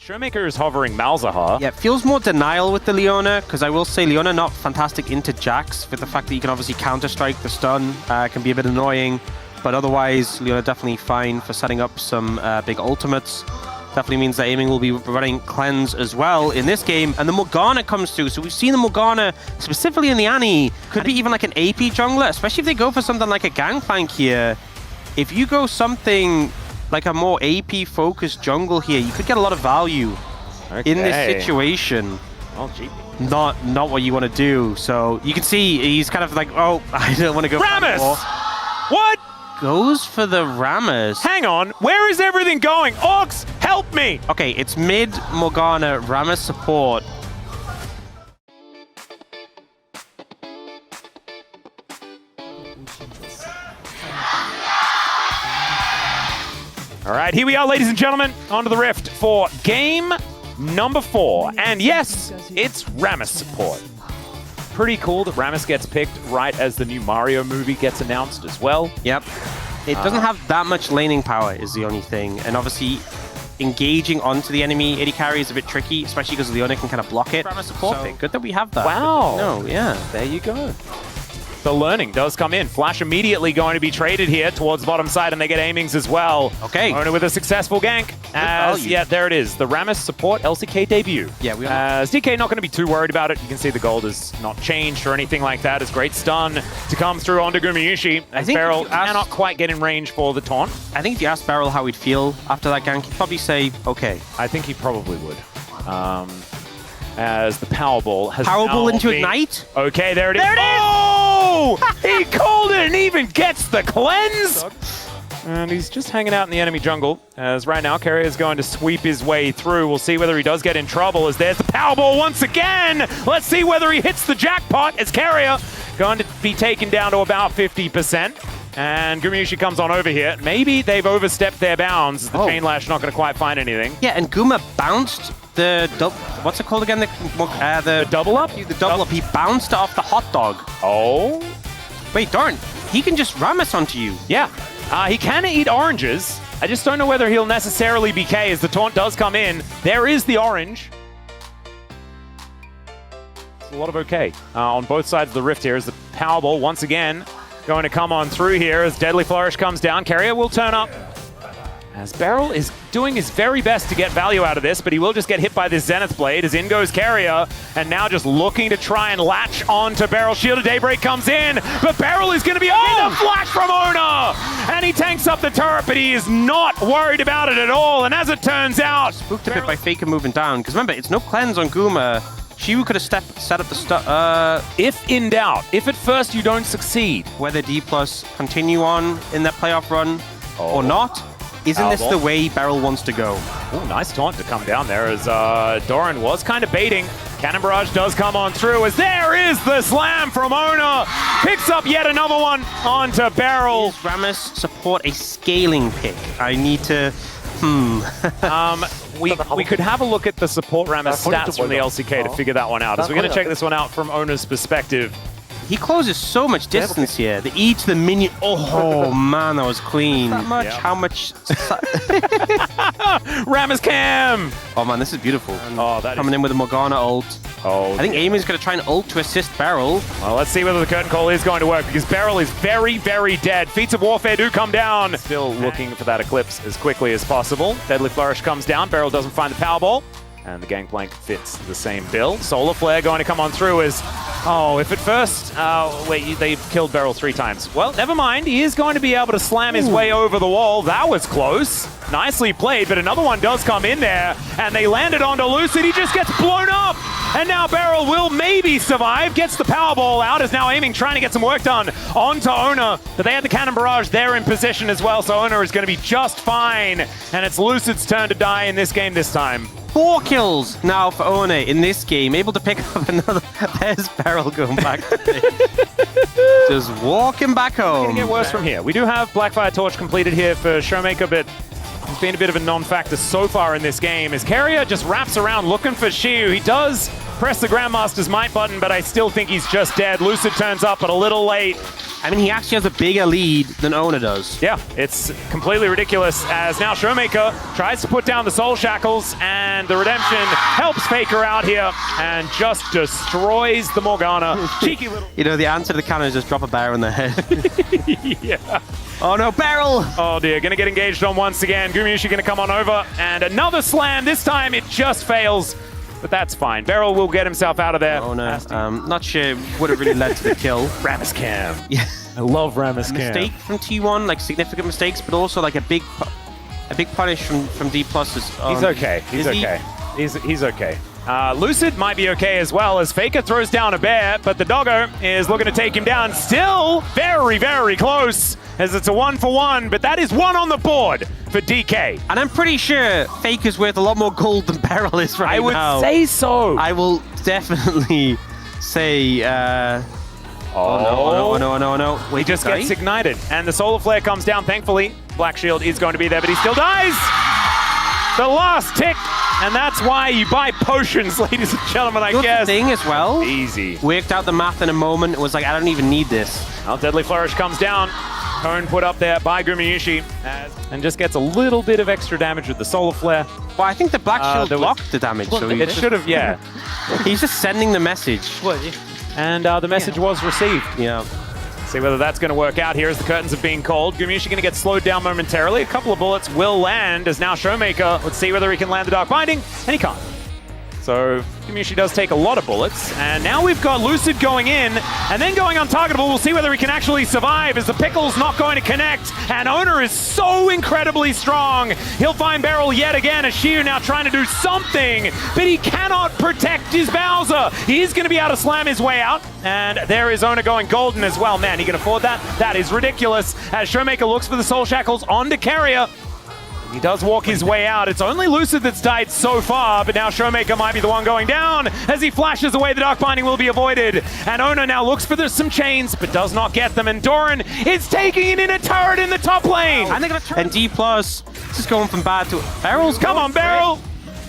Showmaker is hovering Malzahar. Yeah, it feels more denial with the Leona, because I will say Leona not fantastic into Jax, with the fact that you can obviously counter-strike the stun, can be a bit annoying, but otherwise Leona definitely fine for setting up some big ultimates. Definitely means that aiming will be running cleanse as well in this game, and the Morgana comes through. So we've seen the Morgana, specifically in the Annie, could be even like an AP jungler, especially if they go for something like a Gangplank here. If you go something like a more AP-focused jungle here, you could get a lot of value in this situation. Oh, gee. Not what you want to do. So you can see he's kind of like, oh, I don't want to go Rammus! What? Goes for the Rammus. Hang on, where is everything going? Ox, help me! Okay, it's mid Morgana, Rammus support. All right, here we are, ladies and gentlemen, onto the Rift for game number 4. And yes, it's Rammus support. Pretty cool that Rammus gets picked right as the new Mario movie gets announced as well. Yep. It doesn't have that much laning power is the only thing. And obviously, engaging onto the enemy AD carry is a bit tricky, especially because Leona can kind of block it. Rammus support thing. Good that we have that. Wow. No, yeah. There you go. The learning does come in. Flash immediately going to be traded here towards the bottom side, and they get aimings as well. Okay. Oner with a successful gank. Yeah, there it is. The Rammus support LCK debut. Yeah, we are. DK not going to be too worried about it. You can see the gold is not changed or anything like that. It's great stun to come through onto Gumayusi. I think Beryl cannot quite get in range for the taunt. I think if you asked Beryl how he'd feel after that gank, he'd probably say, okay. I think he probably would. As the Powerball has Powerball into Ignite? Okay, there it is. There it is! Oh! He called it and even gets the cleanse! And he's just hanging out in the enemy jungle, as right now Carrier is going to sweep his way through. We'll see whether he does get in trouble, as there's the Powerball once again! Let's see whether he hits the jackpot, as Carrier going to be taken down to about 50%. And Gumayusi comes on over here. Maybe they've overstepped their bounds. The Chain Lash not going to quite find anything. Yeah, and Guma bounced the what's it called again? The double up? The double up. He bounced off the hot dog. Oh. Wait, darn. He can just Rammus onto you. Yeah. He can eat oranges. I just don't know whether he'll necessarily be K as the taunt does come in. There is the orange. It's a lot of okay. On both sides of the rift here is the Powerball once again going to come on through here as Deadly Flourish comes down. Carrier will turn up. As Beryl is doing his very best to get value out of this, but he will just get hit by this Zenith Blade as in goes Carrier, and now just looking to try and latch onto Beryl. Shield of Daybreak comes in, but Beryl is going to be the flash from Oner! And he tanks up the turret, but he is not worried about it at all, and as it turns out... Spooked a bit by Faker moving down, because remember, it's no cleanse on Guma. Shiwu could have set up the if in doubt, if at first you don't succeed, whether D+ continue on in that playoff run or not, isn't this the way Beryl wants to go? Oh, nice taunt to come down there as Doran was kind of baiting. Cannon Barrage does come on through as there is the slam from Oner. Picks up yet another one onto Beryl. Does Rammus support a scaling pick? I need to... We could have a look at the support Rammus stats from the LCK to figure that one out. As we're going to check this one out from Oner's perspective. He closes so much distance here. The E to the minion. Oh man, that was clean. That much? Yeah. How much? Rammus cam! Oh man, this is beautiful. Oh, that coming in with a Morgana ult. Oh, I think Amy's going to try and ult to assist Beryl. Well, let's see whether the curtain call is going to work, because Beryl is very, very dead. Feats of Warfare do come down. Still looking for that Eclipse as quickly as possible. Deadly Flourish comes down. Beryl doesn't find the Powerball. And the Gangplank fits the same build. Solar Flare going to come on through as... Oh, if at first... wait, they killed Beryl 3 times. Well, never mind. He is going to be able to slam his way over the wall. That was close. Nicely played, but another one does come in there. And they landed onto Lucid. He just gets blown up. And now Beryl will maybe survive. Gets the Powerball out. Is now aiming, trying to get some work done onto Oner. But they had the Cannon Barrage there in position as well. So Oner is going to be just fine. And it's Lucid's turn to die in this game this time. 4 kills now for Oner in this game. Able to pick up another. There's Beryl going back. Just walking back home. It's going to get worse from here. We do have Blackfire Torch completed here for Showmaker, but it's been a bit of a non-factor so far in this game. As Carrier just wraps around looking for Shiu. He does press the Grandmaster's Might button, but I still think he's just dead. Lucid turns up, but a little late. I mean, he actually has a bigger lead than Oner does. Yeah, it's completely ridiculous as now Showmaker tries to put down the Soul Shackles, and the Redemption helps Faker out here and just destroys the Morgana. Cheeky little... You know, the answer to the cannon is just drop a barrel in their head. Yeah. Oh no, barrel! Oh dear, gonna get engaged on once again. Gumayusi gonna come on over, and another slam. This time it just fails, but that's fine. Beryl will get himself out of there. Oh no, not sure would have really led to the kill. Rammus Cam. Yeah. I love Rammus Cam. Mistake from T1, like significant mistakes, but also like a big punish from D+. He's okay. He's okay. He's okay. Lucid might be okay as well as Faker throws down a bear, but the doggo is looking to take him down. Still very, very close as it's a 1-for-1, but that is 1 on the board for DK. And I'm pretty sure Faker's worth a lot more gold than Beryl is right now. I would say so. I will definitely say... Oh no. Wait, he just gets ignited. And the Solar Flare comes down, thankfully. Black Shield is going to be there, but he still dies! The last tick! And that's why you buy potions, ladies and gentlemen, I guess. The thing as well. Easy. Worked out the math in a moment. It was like, I don't even need this. Well, Deadly Flourish comes down. Cone put up there by Gumayusi. And just gets a little bit of extra damage with the Solar Flare. Well, I think the Black Shield blocked the damage. So it should have, yeah. He's just sending the message. And the message was received. Yeah. See whether that's going to work out here as the curtains are being called. Gumayusi going to get slowed down momentarily. A couple of bullets will land as now Showmaker. Let's see whether he can land the Dark Binding. And he can't. So Gumayusi does take a lot of bullets. And now we've got Lucid going in and then going untargetable. We'll see whether he can actually survive as the Pickle's not going to connect. And Oner is so incredibly strong. He'll find Beryl yet again as Shiu now trying to do something, but he cannot protect his Bowser. He's going to be able to slam his way out. And there is Oner going golden as well. Man, he can afford that? That is ridiculous. As Showmaker looks for the Soul Shackles onto Carrier. He does walk his way out. It's only Lucid that's died so far, but now Showmaker might be the one going down. As he flashes away, the Dark Binding will be avoided. And Oner now looks for some chains, but does not get them. And Doran is taking it in a turret in the top lane. And D+, this is going from bad to... Beryl's Come on, Beryl!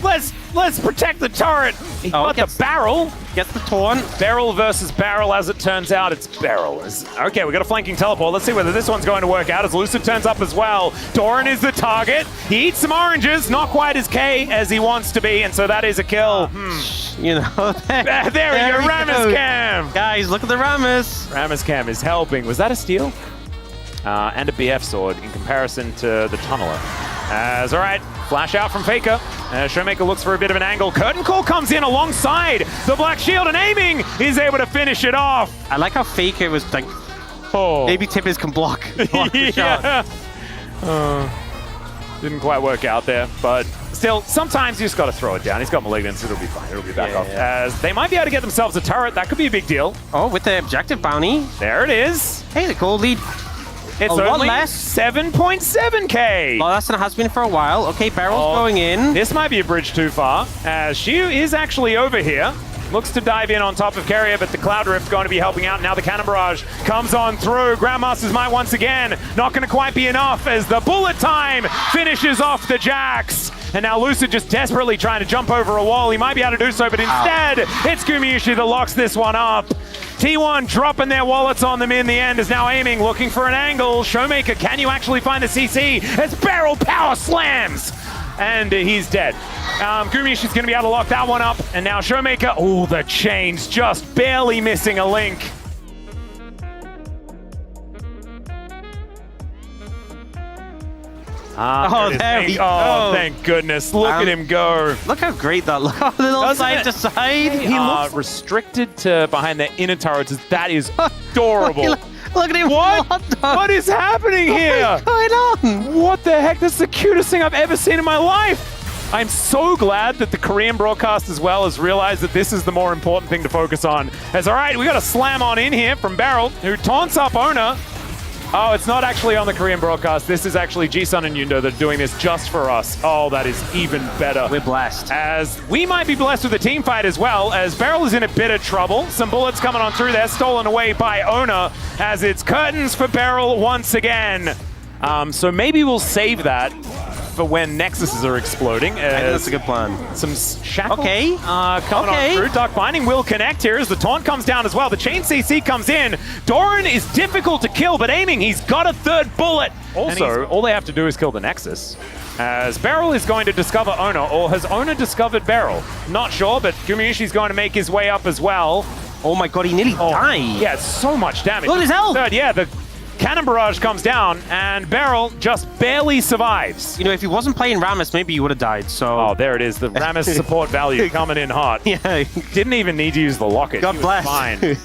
Let's protect the turret. He got the barrel. Gets the taunt. Beryl versus Barrel, as it turns out, it's Beryl. Okay, we got a flanking teleport. Let's see whether this one's going to work out as Lucid turns up as well. Doran is the target. He eats some oranges, not quite as K as he wants to be, and so that is a kill. You know, there we go, Rammus Cam. Guys, look at the Rammus. Rammus Cam is helping. Was that a steal? And a BF sword in comparison to the Tunneler. All right, flash out from Faker. Showmaker looks for a bit of an angle. Curtain Call comes in alongside the Black Shield and aiming is able to finish it off. I like how Faker was like, maybe Tippers can block the shot. Didn't quite work out there, but still, sometimes you just got to throw it down. He's got Malignance, it'll be fine. It'll be back off. As they might be able to get themselves a turret. That could be a big deal. Oh, with the objective bounty. There it is. Hey, the gold lead. It's only less. 7.7k. Oh, less than it has been for a while. Okay, Barrel's going in. This might be a bridge too far. As Shiu is actually over here. Looks to dive in on top of Carrier, but the Cloud Rift going to be helping out. Now the Cannon Barrage comes on through. Grandmaster's Might once again. Not going to quite be enough as the bullet time finishes off the Jax. And now Lucid just desperately trying to jump over a wall. He might be able to do so, but instead, it's Gumayusi that locks this one up. T1 dropping their wallets on them in the end is now aiming, looking for an angle. Showmaker, can you actually find the CC? As Beryl power slams! And he's dead. Gumayushi's going to be able to lock that one up. And now Showmaker, oh, the chains just barely missing a link. There we go. Oh, thank goodness. Look at him go. Look how great that looks. Little side to side. He looks restricted to behind the inner turrets. That is adorable. Look at him. What is happening here? What's going on? What the heck? This is the cutest thing I've ever seen in my life. I'm so glad that the Korean broadcast as well has realized that this is the more important thing to focus on. As all right, we got a slam on in here from Beryl, who taunts up Oner. Oh, it's not actually on the Korean broadcast. This is actually Jisun and Yundo that are doing this just for us. Oh, that is even better. We're blessed. As we might be blessed with a team fight as well, as Beryl is in a bit of trouble. Some bullets coming on through there, stolen away by Oner, as it's curtains for Beryl once again. So maybe we'll save that for when nexuses are exploding. I think that's a good plan. Some shackles coming Okay. on through. Dark Binding will connect here as the taunt comes down as well. The chain CC comes in. Doran is difficult to kill, but aiming, he's got a third bullet. Also, all they have to do is kill the nexus. As Beryl is going to discover Oner, or has Oner discovered Beryl? Not sure, but Gumayushi's going to make his way up as well. Oh my god, he nearly died. Yeah, so much damage. Look at his health. Third, yeah, the cannon barrage comes down, and Beryl just barely survives. You know, if he wasn't playing Rammus, maybe he would have died, so... Oh, there it is, the Rammus support value coming in hot. Yeah. Didn't even need to use the locket. God bless. Fine.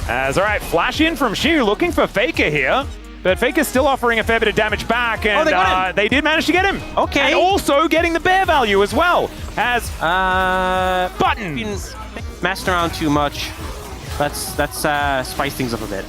As, all right, flash in from Shiu, looking for Faker here. But Faker's still offering a fair bit of damage back, and they got him. They did manage to get him. Okay. And also getting the bear value as well. As Buttons. Been messing around too much. Let's spice things up a bit.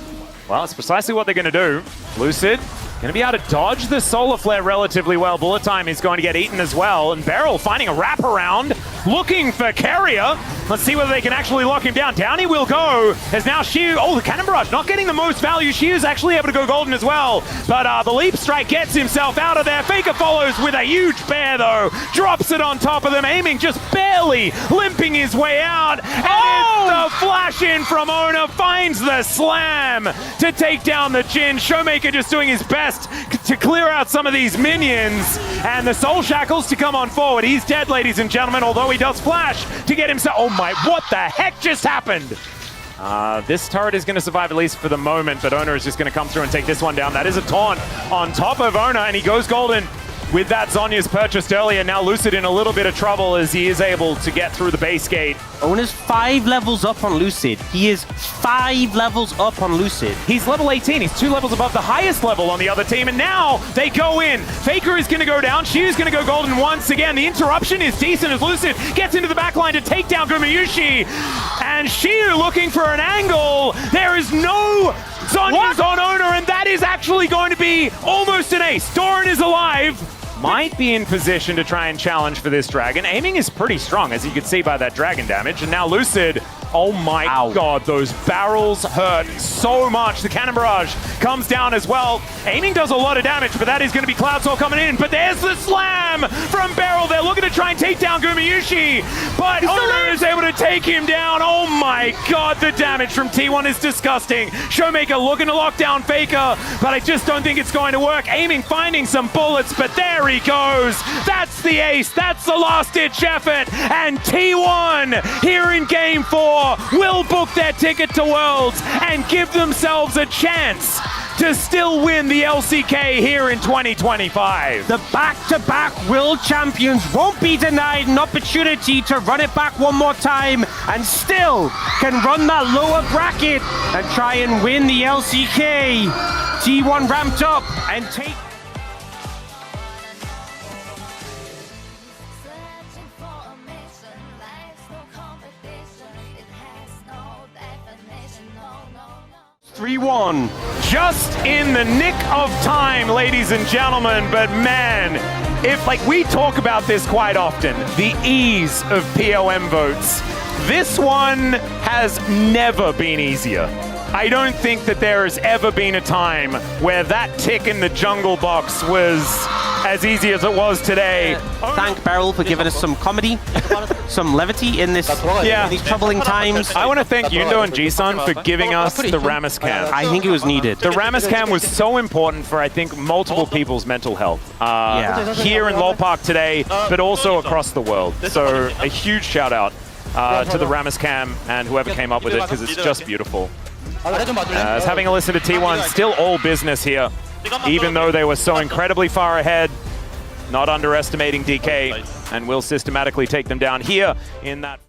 Well, it's precisely what they're going to do. Lucid going to be able to dodge the solar flare relatively well. Bullet time is going to get eaten as well. And Beryl finding a wraparound, looking for Carrier. Let's see whether they can actually lock him down. Down he will go. As now Shiu, the cannon barrage not getting the most value. Shiu's actually able to go golden as well. But the leap strike gets himself out of there. Faker follows with a huge bear though. Drops it on top of them, aiming just barely, limping his way out. And it's the flash in from Oner, finds the slam to take down the Jhin. Showmaker just doing his best to clear out some of these minions. And the Soul Shackles to come on forward. He's dead, ladies and gentlemen, although he does flash to get himself... Oh my, what the heck just happened? This turret is going to survive at least for the moment, but Oner is just going to come through and take this one down. That is a taunt on top of Oner, and he goes golden with that Zhonya's purchased earlier. Now Lucid in a little bit of trouble as he is able to get through the base gate. Oner's 5 levels up on Lucid. He is 5 levels up on Lucid. He's level 18. He's 2 levels above the highest level on the other team, and now they go in. Faker is going to go down. Shiu's going to go golden once again. The interruption is decent as Lucid gets into the backline to take down Gumayushi. And Shiu looking for an angle. There is no Zhonya's on Oner, and that is actually going to be almost an ace. Doran is alive. Might be in position to try and challenge for this dragon. Aiming is pretty strong, as you can see by that dragon damage. And now Lucid, oh my god, those barrels hurt so much. The cannon barrage comes down as well. Aiming does a lot of damage, but that is going to be Cloud Soul coming in. But there's the slam from Beryl. They're looking to try and take down Gumayushi, but Oner is able to take him down. Oh my god, the damage from T1 is disgusting. Showmaker looking to lock down Faker, but I just don't think it's going to work. Aiming, finding some bullets, but there he goes. That's the ace. That's the last-ditch effort. And T1 here in Game 4 will book their ticket to Worlds and give themselves a chance to still win the LCK here in 2025. The back-to-back world champions won't be denied an opportunity to run it back one more time and still can run that lower bracket and try and win the LCK. T1 ramped up and take... Searching for a mission, life's no competition, it has no definition, no. 3-1. Just in the nick of time, ladies and gentlemen, but man, if we talk about this quite often, the ease of POM votes, this one has never been easier. I don't think that there has ever been a time where that tick in the jungle box was as easy as it was today. Thank Beryl for giving us some comedy, some levity in this these troubling times. I want to thank Yundo and Jisun for giving us the Rammus cam. I think it was needed. The Rammus cam was so important for, I think, multiple people's mental health. Here in LoL Park today, but also across the world. So a huge shout out to the Rammus cam and whoever came up with it, because it's just beautiful. As having a listen to T1, still all business here, even though they were so incredibly far ahead. Not underestimating DK, and will systematically take them down here in that...